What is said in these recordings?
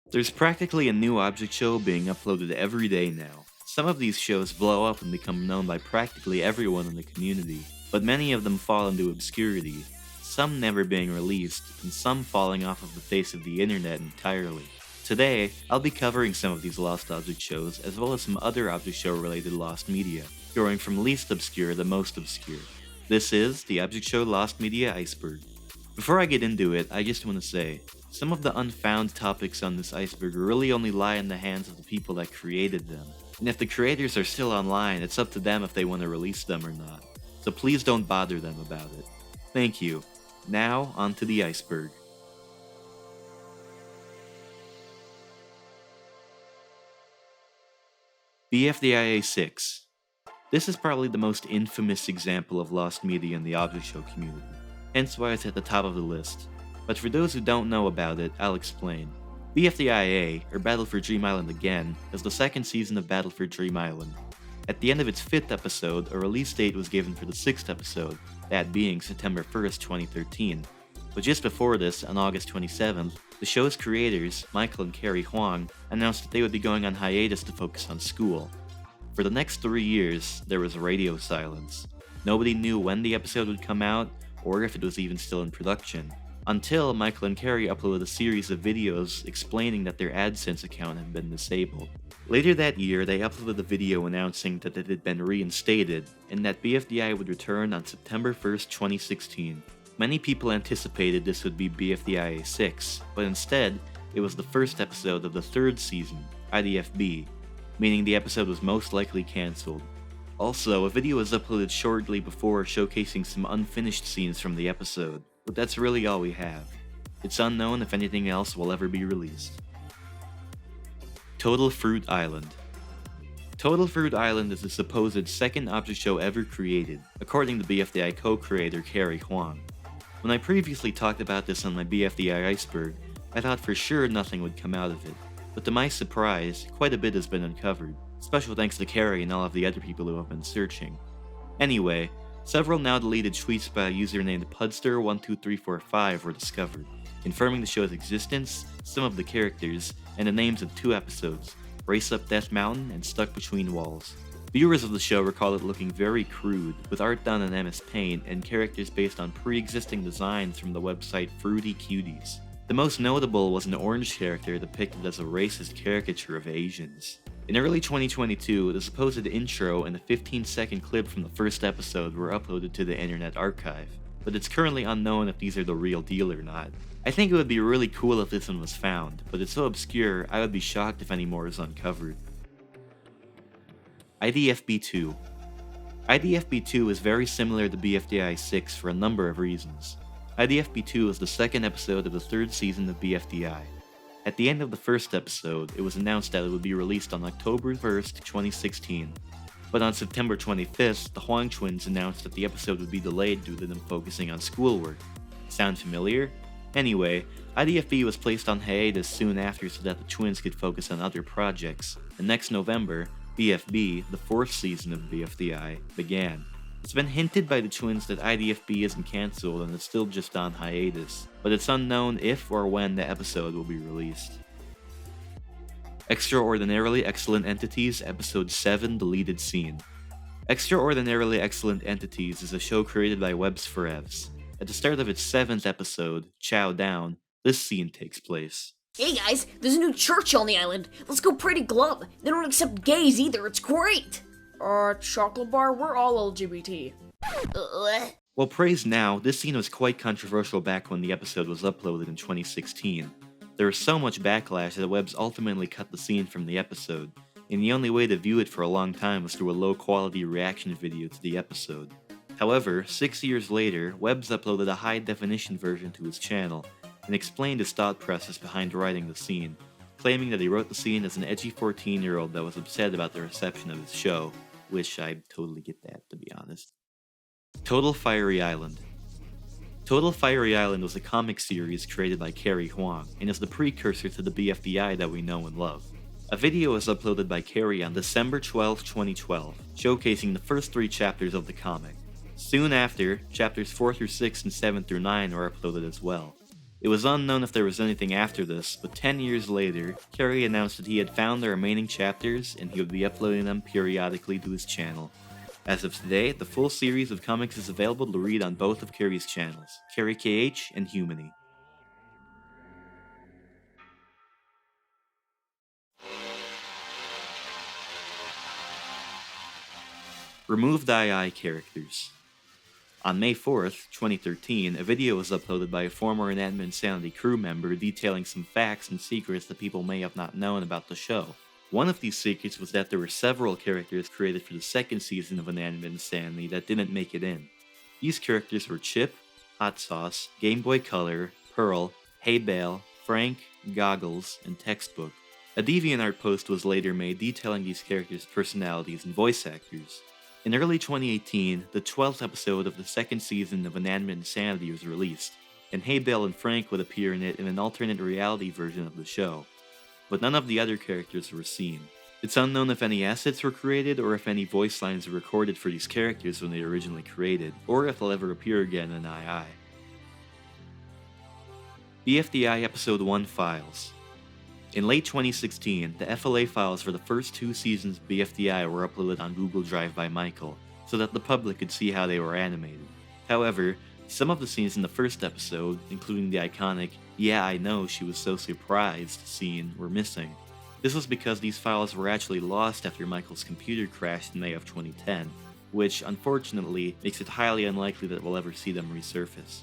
There's practically a new object show being uploaded every day now. Some of these shows blow up and become known by practically everyone in the community, but many of them fall into obscurity, some never being released, and some falling off of the face of the internet entirely. Today, I'll be covering some of these lost object shows, as well as some other object show related lost media, going from least obscure to most obscure. This is the Object Show Lost Media Iceberg. Before I get into it, I just want to say, some of the unfound topics on this iceberg really only lie in the hands of the people that created them. And if the creators are still online, it's up to them if they want to release them or not. So please don't bother them about it. Thank you. Now, on to the iceberg. BFDI 6. This is probably the most infamous example of lost media in the object show community, hence why it's at the top of the list. But for those who don't know about it, I'll explain. BFDIA, or Battle for Dream Island Again, is the second season of Battle for Dream Island. At the end of its 5th episode, a release date was given for the 6th episode, that being September 1st, 2013. But just before this, on August 27th, the show's creators, Michael and Carrie Huang, announced that they would be going on hiatus to focus on school. For the next 3 years, there was radio silence. Nobody knew when the episode would come out, or if it was even still in production, until Michael and Carrie uploaded a series of videos explaining that their AdSense account had been disabled. Later that year, they uploaded a video announcing that it had been reinstated, and that BFDI would return on September 1st, 2016. Many people anticipated this would be BFDI 6, but instead, it was the first episode of the 3rd season, IDFB, meaning the episode was most likely cancelled. Also, a video was uploaded shortly before showcasing some unfinished scenes from the episode, but that's really all we have. It's unknown if anything else will ever be released. Total Fruit Island. Total Fruit Island is the supposed second object show ever created, according to BFDI co-creator Carrie Huang. When I previously talked about this on my BFDI Iceberg, I thought for sure nothing would come out of it, but to my surprise, quite a bit has been uncovered. Special thanks to Carrie and all of the other people who have been searching. Anyway, several now deleted tweets by a user named Pudster12345 were discovered, confirming the show's existence, some of the characters, and the names of 2 episodes, Race Up Death Mountain and Stuck Between Walls. Viewers of the show recall it looking very crude, with art done in MS Paint and characters based on pre-existing designs from the website Fruity Cuties. The most notable was an orange character depicted as a racist caricature of Asians. In early 2022, the supposed intro and a 15-second clip from the first episode were uploaded to the Internet Archive, but it's currently unknown if these are the real deal or not. I think it would be really cool if this one was found, but it's so obscure I would be shocked if any more is uncovered. IDFB2. IDFB2 is very similar to BFDI 6 for a number of reasons. IDFB2 is the second episode of the 3rd season of BFDI. At the end of the first episode, it was announced that it would be released on October 1st, 2016. But on September 25th, the Huang twins announced that the episode would be delayed due to them focusing on schoolwork. Sound familiar? Anyway, IDFB was placed on hiatus soon after so that the twins could focus on other projects, and next November, BFB, the 4th season of BFDI, began. It's been hinted by the twins that IDFB isn't cancelled and it's still just on hiatus, but it's unknown if or when the episode will be released. Extraordinarily Excellent Entities Episode 7 Deleted Scene. Extraordinarily Excellent Entities is a show created by Webs Forevs. At the start of its 7th episode, Chow Down, this scene takes place. Hey guys, there's a new church on the island. Let's go pray to Glum. They don't accept gays either, it's great! Chocolate bar, we're all LGBT. Well, praised now, this scene was quite controversial back when the episode was uploaded in 2016. There was so much backlash that Webs ultimately cut the scene from the episode, and the only way to view it for a long time was through a low-quality reaction video to the episode. However, 6 years later, Webs uploaded a high-definition version to his channel, and explained his thought process behind writing the scene, claiming that he wrote the scene as an edgy 14-year-old that was upset about the reception of his show, which I totally get that, to be honest. Total Fiery Island. Total Fiery Island was a comic series created by Carrie Huang, and is the precursor to the BFDI that we know and love. A video was uploaded by Carrie on December 12, 2012, showcasing the first 3 chapters of the comic. Soon after, chapters 4 through 6 and 7 through 9 were uploaded as well. It was unknown if there was anything after this, but 10 years later, Kerry announced that he had found the remaining chapters and he would be uploading them periodically to his channel. As of today, the full series of comics is available to read on both of Kerry's channels, Kerry KH and Humany. Removed II characters. On May 4th, 2013, a video was uploaded by a former Inanimate Insanity crew member detailing some facts and secrets that people may have not known about the show. One of these secrets was that there were several characters created for the second season of Inanimate Insanity that didn't make it in. These characters were Chip, Hot Sauce, Game Boy Color, Pearl, Hey Bale, Frank, Goggles, and Textbook. A DeviantArt post was later made detailing these characters' personalities and voice actors. In early 2018, the 12th episode of the second season of Inanimate Insanity was released, and Hey Bale and Frank would appear in it in an alternate reality version of the show. But none of the other characters were seen. It's unknown if any assets were created or if any voice lines were recorded for these characters when they were originally created, or if they'll ever appear again in II. BFDI Episode 1 Files. In late 2016, the FLA files for the first 2 seasons of BFDI were uploaded on Google Drive by Michael, so that the public could see how they were animated. However, some of the scenes in the first episode, including the iconic "Yeah, I know, she was so surprised" scene, were missing. This was because these files were actually lost after Michael's computer crashed in May of 2010, which unfortunately makes it highly unlikely that we'll ever see them resurface.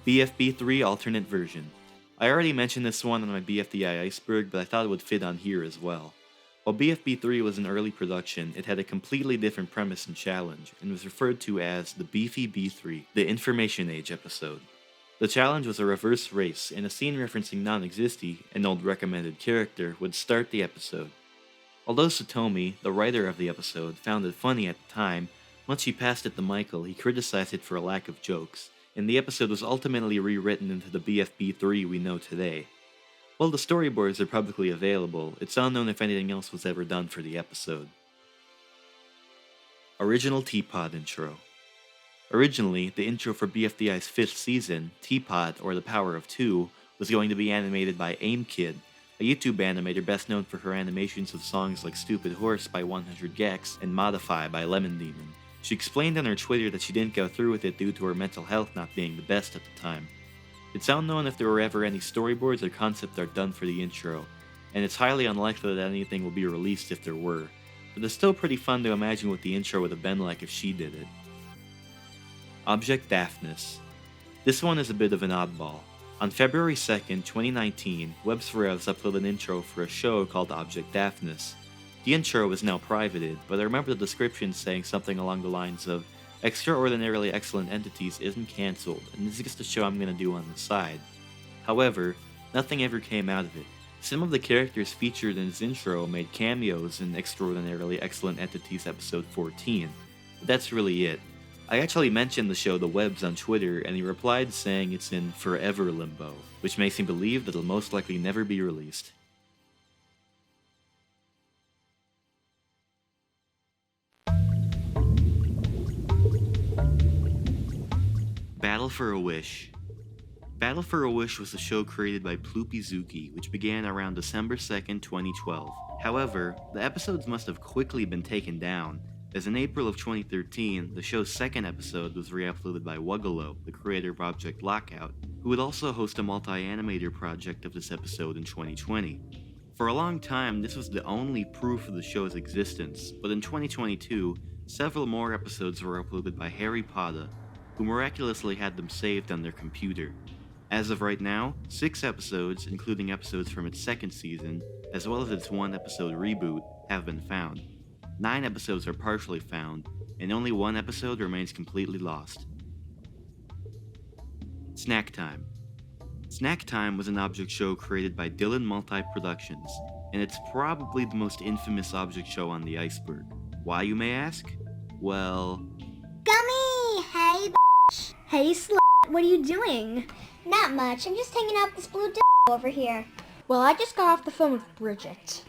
BFB3 Alternate Version. I already mentioned this one on my BFDI Iceberg, but I thought it would fit on here as well. While BFB3 was in early production, it had a completely different premise and challenge, and was referred to as the Beefy B3, the Information Age episode. The challenge was a reverse race, and a scene referencing Non-Existy, an old recommended character, would start the episode. Although Satomi, the writer of the episode, found it funny at the time, once she passed it to Michael, he criticized it for a lack of jokes, and the episode was ultimately rewritten into the BFB3 we know today. While the storyboards are publicly available, it's unknown if anything else was ever done for the episode. Original Teapot Intro. Originally, the intro for BFDI's 5th season, Teapot, or The Power of Two, was going to be animated by AimKid, a YouTube animator best known for her animations of songs like Stupid Horse by 100gecs and Modify by Lemon Demon. She explained on her Twitter that she didn't go through with it due to her mental health not being the best at the time. It's unknown if there were ever any storyboards or concept art done for the intro, and it's highly unlikely that anything will be released if there were, but it's still pretty fun to imagine what the intro would have been like if she did it. Object Daphnis. This one is a bit of an oddball. On February 2nd, 2019, Webs for Revs uploaded an intro for a show called Object Daphnis. The intro is now privated, but I remember the description saying something along the lines of, "Extraordinarily Excellent Entities isn't cancelled, and this is just a show I'm gonna do on the side." However, nothing ever came out of it. Some of the characters featured in his intro made cameos in Extraordinarily Excellent Entities episode 14, but that's really it. I actually mentioned the show to Webs on Twitter, and he replied saying it's in forever limbo, which makes me believe that it'll most likely never be released. Battle for a Wish. Battle for a Wish was a show created by Ploopyzuki, which began around December 2nd, 2012. However, the episodes must have quickly been taken down, as in April of 2013, the show's second episode was re-uploaded by Wuggalo, the creator of Object Lockout, who would also host a multi-animator project of this episode in 2020. For a long time, this was the only proof of the show's existence, but in 2022, several more episodes were uploaded by Harry Potter, who miraculously had them saved on their computer. As of right now, 6 episodes, including episodes from its second season, as well as its 1-episode reboot, have been found. 9 episodes are partially found, and only 1 episode remains completely lost. Snack Time. Snack Time was an object show created by Dylan Multi Productions, and it's probably the most infamous object show on the Iceberg. Why, you may ask? Well... Gummy! Hey, bitch! Hey, slut! What are you doing? Not much. I'm just hanging out with this blue over here. Well, I just got off the phone with Bridget.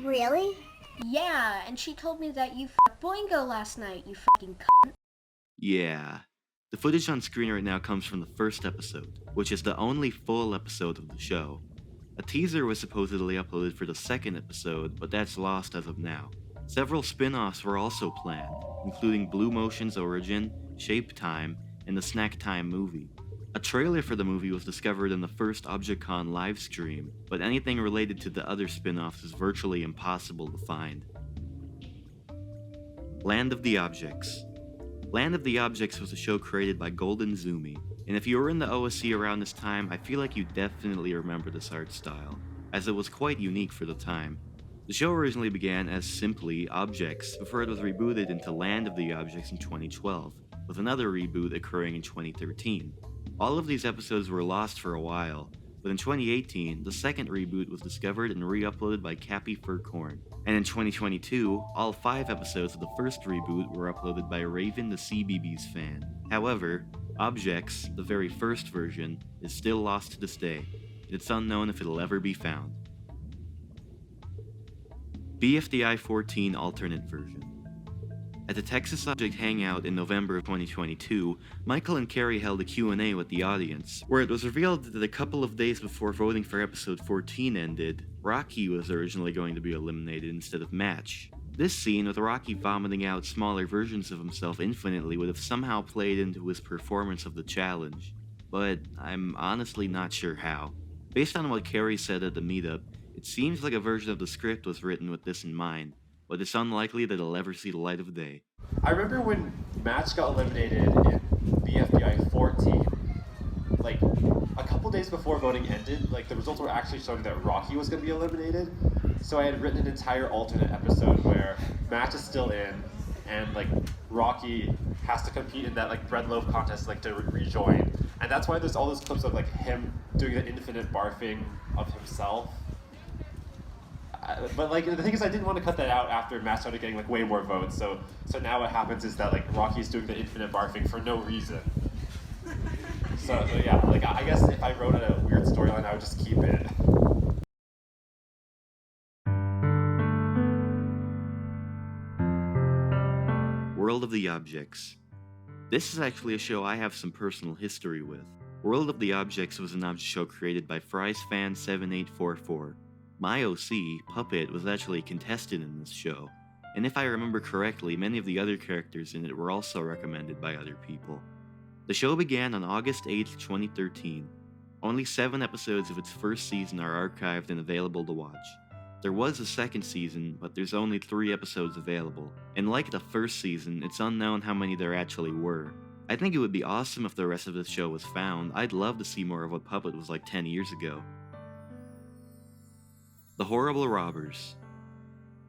Really? Yeah, and she told me that you f***ed Boingo last night, you fucking cunt. Yeah. The footage on screen right now comes from the first episode, which is the only full episode of the show. A teaser was supposedly uploaded for the second episode, but that's lost as of now. Several spin-offs were also planned, including Blue Motion's Origin, Shape Time, and the Snack Time movie. A trailer for the movie was discovered in the first ObjectCon livestream, but anything related to the other spin-offs is virtually impossible to find. Land of the Objects. Land of the Objects was a show created by Golden Zumi, and if you were in the OSC around this time, I feel like you definitely remember this art style, as it was quite unique for the time. The show originally began as simply Objects before it was rebooted into Land of the Objects in 2012, with another reboot occurring in 2013. All of these episodes were lost for a while, but in 2018, the second reboot was discovered and re-uploaded by Cappy Furcorn, and in 2022, all 5 episodes of the first reboot were uploaded by Raven the CBeebies fan. However, Objects, the very first version, is still lost to this day, and it's unknown if it'll ever be found. BFDI 14 alternate version. At the Texas Object Hangout in November of 2022, Michael and Carrie held a Q&A with the audience, where it was revealed that a couple of days before voting for episode 14 ended, Rocky was originally going to be eliminated instead of Match. This scene, with Rocky vomiting out smaller versions of himself infinitely, would have somehow played into his performance of the challenge, but I'm honestly not sure how. Based on what Carrie said at the meetup, it seems like a version of the script was written with this in mind, but it's unlikely that it'll ever see the light of day. I remember when Match got eliminated in BFDI 14, like, a couple days before voting ended, like, the results were actually showing that Rocky was going to be eliminated, so I had written an entire alternate episode where Match is still in, and, like, Rocky has to compete in that, like, bread loaf contest, like, to rejoin, and that's why there's all those clips of, like, him doing the infinite barfing of himself. But like the thing is, I didn't want to cut that out after Matt started getting like way more votes. So now what happens is that like Rocky's doing the infinite barfing for no reason. So yeah, like I guess if I wrote a weird storyline, I would just keep it. World of the Objects. This is actually a show I have some personal history with. World of the Objects was an object show created by FriesFan7844. My OC, Puppet, was actually a contestant in this show, and if I remember correctly, many of the other characters in it were also recommended by other people. The show began on August 8, 2013. Only 7 episodes of its first season are archived and available to watch. There was a second season, but there's only 3 episodes available, and like the first season, it's unknown how many there actually were. I think it would be awesome if the rest of this show was found. I'd love to see more of what Puppet was like 10 years ago. The Horrible Robbers.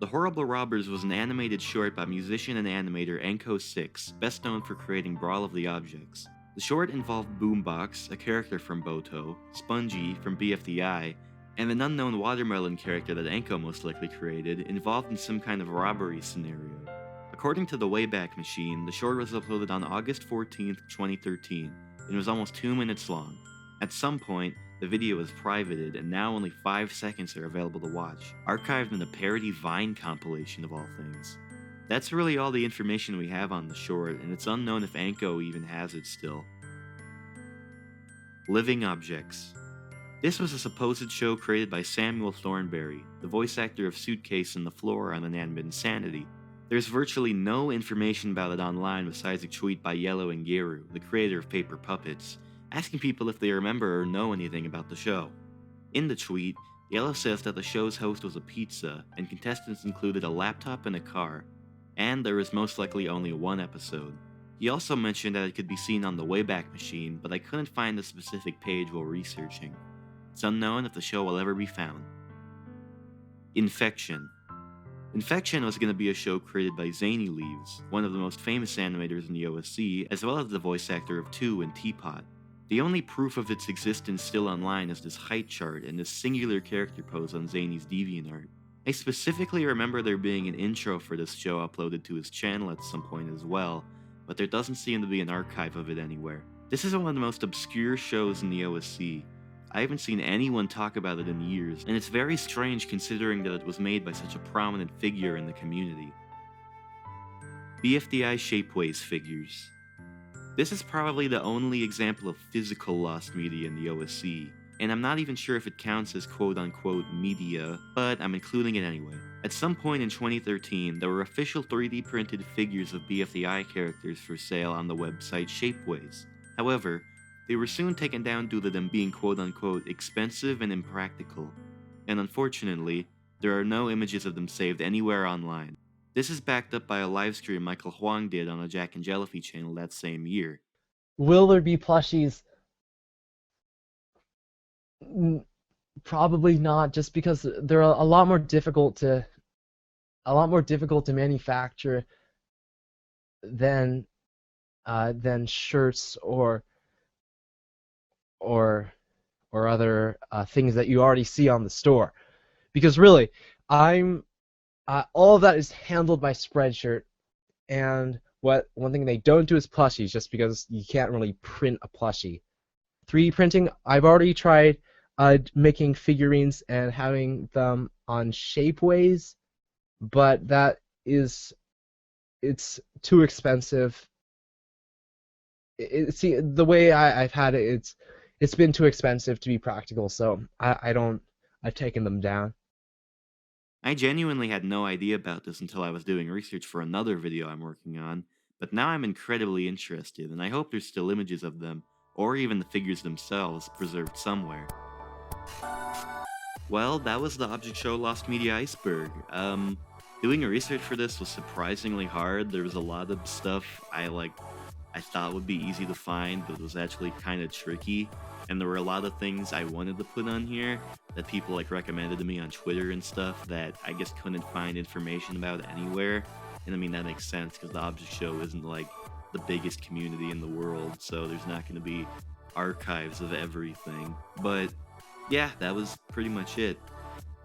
The Horrible Robbers was an animated short by musician and animator Enko6, best known for creating Brawl of the Objects. The short involved Boombox, a character from Boto, Spongy from BFDI, and an unknown watermelon character that Enko most likely created, involved in some kind of robbery scenario. According to the Wayback Machine, the short was uploaded on August 14, 2013, and was almost 2 minutes long. At some point, the video was privated, and now only 5 seconds are available to watch, archived in a parody Vine compilation of all things. That's really all the information we have on the short, and it's unknown if Anko even has it still. Living Objects. This was a supposed show created by Samuel Thornberry, the voice actor of Suitcase and the Floor on Inanimate Insanity. There's virtually no information about it online besides a tweet by Yellow and Geru, the creator of Paper Puppets, asking people if they remember or know anything about the show. In the tweet, Yellow says that the show's host was a pizza, and contestants included a laptop and a car, and there was most likely only 1 episode. He also mentioned that it could be seen on the Wayback Machine, but I couldn't find the specific page while researching. It's unknown if the show will ever be found. Infection. Infection was going to be a show created by Zany Leaves, one of the most famous animators in the OSC, as well as the voice actor of 2 and Teapot. The only proof of its existence still online is this height chart and this singular character pose on Zany's DeviantArt. I specifically remember there being an intro for this show uploaded to his channel at some point as well, but there doesn't seem to be an archive of it anywhere. This is one of the most obscure shows in the OSC. I haven't seen anyone talk about it in years, and it's very strange considering that it was made by such a prominent figure in the community. BFDI Shapeways figures. This is probably the only example of physical lost media in the OSC, and I'm not even sure if it counts as quote-unquote media, but I'm including it anyway. At some point in 2013, there were official 3D printed figures of BFDI characters for sale on the website Shapeways. However, they were soon taken down due to them being quote-unquote expensive and impractical, and unfortunately, there are no images of them saved anywhere online. This is backed up by a livestream Michael Huang did on a Jack and Jellyfy channel that same year. Will there be plushies? Probably not, just because they're a lot more difficult to manufacture than shirts or other things that you already see on the store. Because really, all of that is handled by Spreadshirt, and one thing they don't do is plushies, just because you can't really print a plushie. 3D printing, I've already tried making figurines and having them on Shapeways, but it's too expensive. See, the way I've had it, it's been too expensive to be practical, so I've taken them down. I genuinely had no idea about this until I was doing research for another video I'm working on, but now I'm incredibly interested, and I hope there's still images of them, or even the figures themselves, preserved somewhere. Well, that was the object show Lost Media Iceberg. Doing research for this was surprisingly hard. There was a lot of stuff I thought would be easy to find, but it was actually kind of tricky. And there were a lot of things I wanted to put on here that people recommended to me on Twitter and stuff that I just couldn't find information about anywhere. And I mean, that makes sense because the object show isn't the biggest community in the world, so there's not going to be archives of everything. But yeah, that was pretty much it.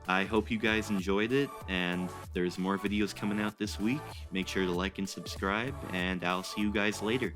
I hope you guys enjoyed it, and there's more videos coming out this week. Make sure to like and subscribe, and I'll see you guys later.